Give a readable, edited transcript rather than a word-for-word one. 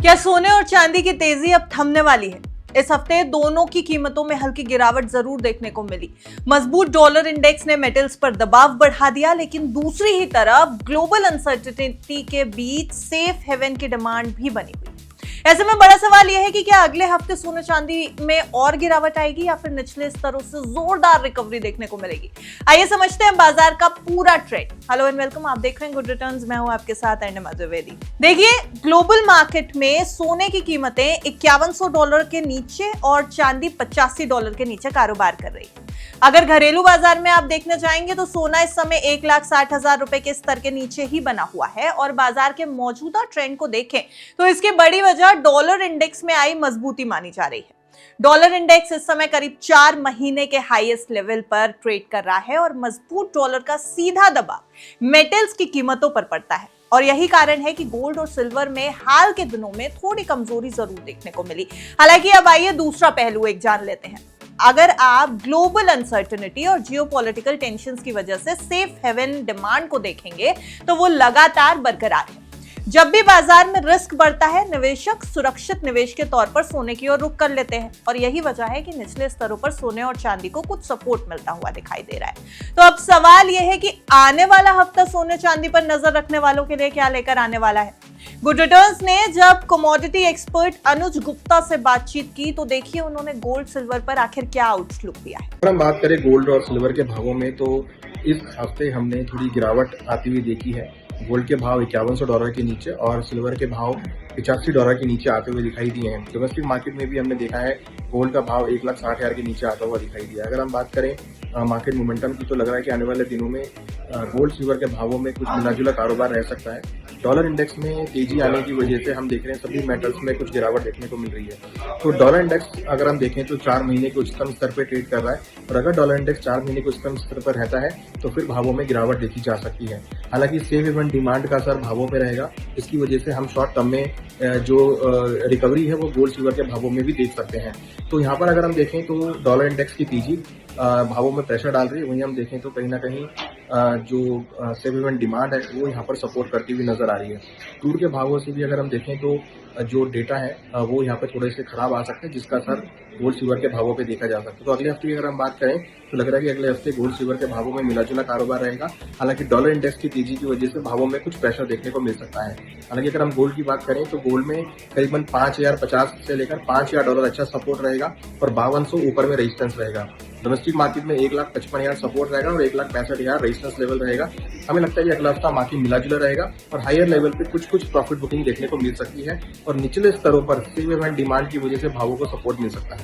क्या सोने और चांदी की तेजी अब थमने वाली है? इस हफ्ते दोनों की कीमतों में हल्की गिरावट जरूर देखने को मिली। मजबूत डॉलर इंडेक्स ने मेटल्स पर दबाव बढ़ा दिया, लेकिन दूसरी ही तरफ ग्लोबल अनसर्टेनिटी के बीच सेफ हेवन की डिमांड भी बनी हुई। ऐसे में बड़ा सवाल यह है कि क्या अगले हफ्ते सोने चांदी में और गिरावट आएगी या फिर निचले स्तरों से जोरदार रिकवरी देखने को मिलेगी। आइए समझते हैं बाजार का पूरा ट्रेंड। हेलो एंड वेलकम, आप देख रहे हैं गुड रिटर्न्स। मैं हूं आपके साथ अर्णिमा द्विवेदी। देखिए, ग्लोबल मार्केट में सोने की कीमतें $5100 के नीचे और चांदी $85 के नीचे कारोबार कर रही है। अगर घरेलू बाजार में आप देखने जाएंगे तो सोना इस समय 1,60,000 रुपए के स्तर के नीचे ही बना हुआ है और बाजार के मौजूदा ट्रेंड को देखें तो इसकी बड़ी वजह डॉलर इंडेक्स में आई मजबूती मानी जा रही है। डॉलर इंडेक्स इस समय करीब 4 महीने के हाईएस्ट लेवल पर ट्रेड कर रहा है और मजबूत डॉलर का सीधा दबाव मेटल्स की कीमतों पर पड़ता है और यही कारण है कि गोल्ड और सिल्वर में हाल के दिनों में थोड़ी कमजोरी जरूर देखने को मिली। हालांकि अब आइए दूसरा पहलू एक जान लेते हैं। अगर आप ग्लोबल अनसर्टेनिटी और जियोपॉलिटिकल टेंशंस की वजह से सेफ हेवन डिमांड को देखेंगे तो वो लगातार बरकरार है। जब भी बाजार में रिस्क बढ़ता है, निवेशक सुरक्षित निवेश के तौर पर सोने की ओर रुख कर लेते हैं और यही वजह है कि निचले स्तरों पर सोने और चांदी को कुछ सपोर्ट मिलता हुआ दिखाई दे रहा है। तो अब सवाल यह है कि आने वाला हफ्ता सोने चांदी पर नजर रखने वालों के लिए क्या लेकर आने वाला है। गुड रिटर्न्स ने जब कमोडिटी एक्सपर्ट अनुज गुप्ता से बातचीत की तो देखिए उन्होंने गोल्ड सिल्वर पर आखिर क्या आउटलुक दिया है। अगर हम बात करें गोल्ड और सिल्वर के भावों में तो इस हफ्ते हमने थोड़ी गिरावट आती हुई देखी है। गोल्ड के भाव $5100 के नीचे और सिल्वर के भाव $85 के नीचे आते हुए दिखाई दिए हैं। डोमेस्टिक मार्केट में भी हमने देखा है गोल्ड का भाव 1,60,000 के नीचे आता हुआ दिखाई दिया। अगर हम बात करें मार्केट मोमेंटम की तो लग रहा है कि आने वाले दिनों में गोल्ड सिल्वर के भावों में कुछ मिलाजुला कारोबार रह सकता है। डॉलर इंडेक्स में तेजी आने की वजह से हम देख रहे हैं सभी मेटल्स में कुछ गिरावट देखने को मिल रही है। तो डॉलर इंडेक्स अगर हम देखें तो 4 महीने के उच्चतम स्तर पर ट्रेड कर रहा है और अगर डॉलर इंडेक्स 4 महीने के उच्चतम स्तर पर रहता है तो फिर भावों में गिरावट देखी जा सकती है। हालांकि सेफ हेवन डिमांड का असर भावों में रहेगा, इसकी वजह से हम शॉर्ट टर्म में जो रिकवरी है वो गोल्ड सिल्वर के भावों में भी देख सकते हैं। तो यहाँ पर अगर हम देखें तो डॉलर इंडेक्स की तेजी भावों में प्रेशर डाल रही है, वहीं हम देखें तो कहीं ना कहीं जो सेफ हेवन डिमांड है वो यहाँ पर सपोर्ट करती हुई नजर आ रही है। क्रूड के भावों से भी अगर हम देखें तो जो डेटा है वो यहाँ पे थोड़े से खराब आ सकते हैं, जिसका असर गोल्ड सिल्वर के भावों पे देखा जा सकता है। तो अगले हफ्ते की अगर हम बात करें तो लग रहा है कि अगले हफ्ते गोल्ड सिल्वर के भावों में मिलाजुला कारोबार रहेगा। हालांकि डॉलर इंडेक्स की तेजी की वजह से भावों में कुछ प्रेशर देखने को मिल सकता है। हालांकि अगर हम गोल्ड की बात करें तो गोल्ड में करीबन 5,050 से लेकर $5,000 अच्छा सपोर्ट रहेगा और 5200 ऊपर में रेजिस्टेंस रहेगा। डोमेस्टिक मार्केट में 1,55,000 सपोर्ट रहेगा और 1,65,000 रेजिस्टेंस लेवल रहेगा। हमें लगता है कि अगला हफ्ता मार्केट मिला जुला रहेगा और हायर लेवल पे कुछ प्रॉफिट बुकिंग देखने को मिल सकती है और निचले स्तरों पर सेफ हेवन डिमांड की वजह से भावों को सपोर्ट मिल सकता है।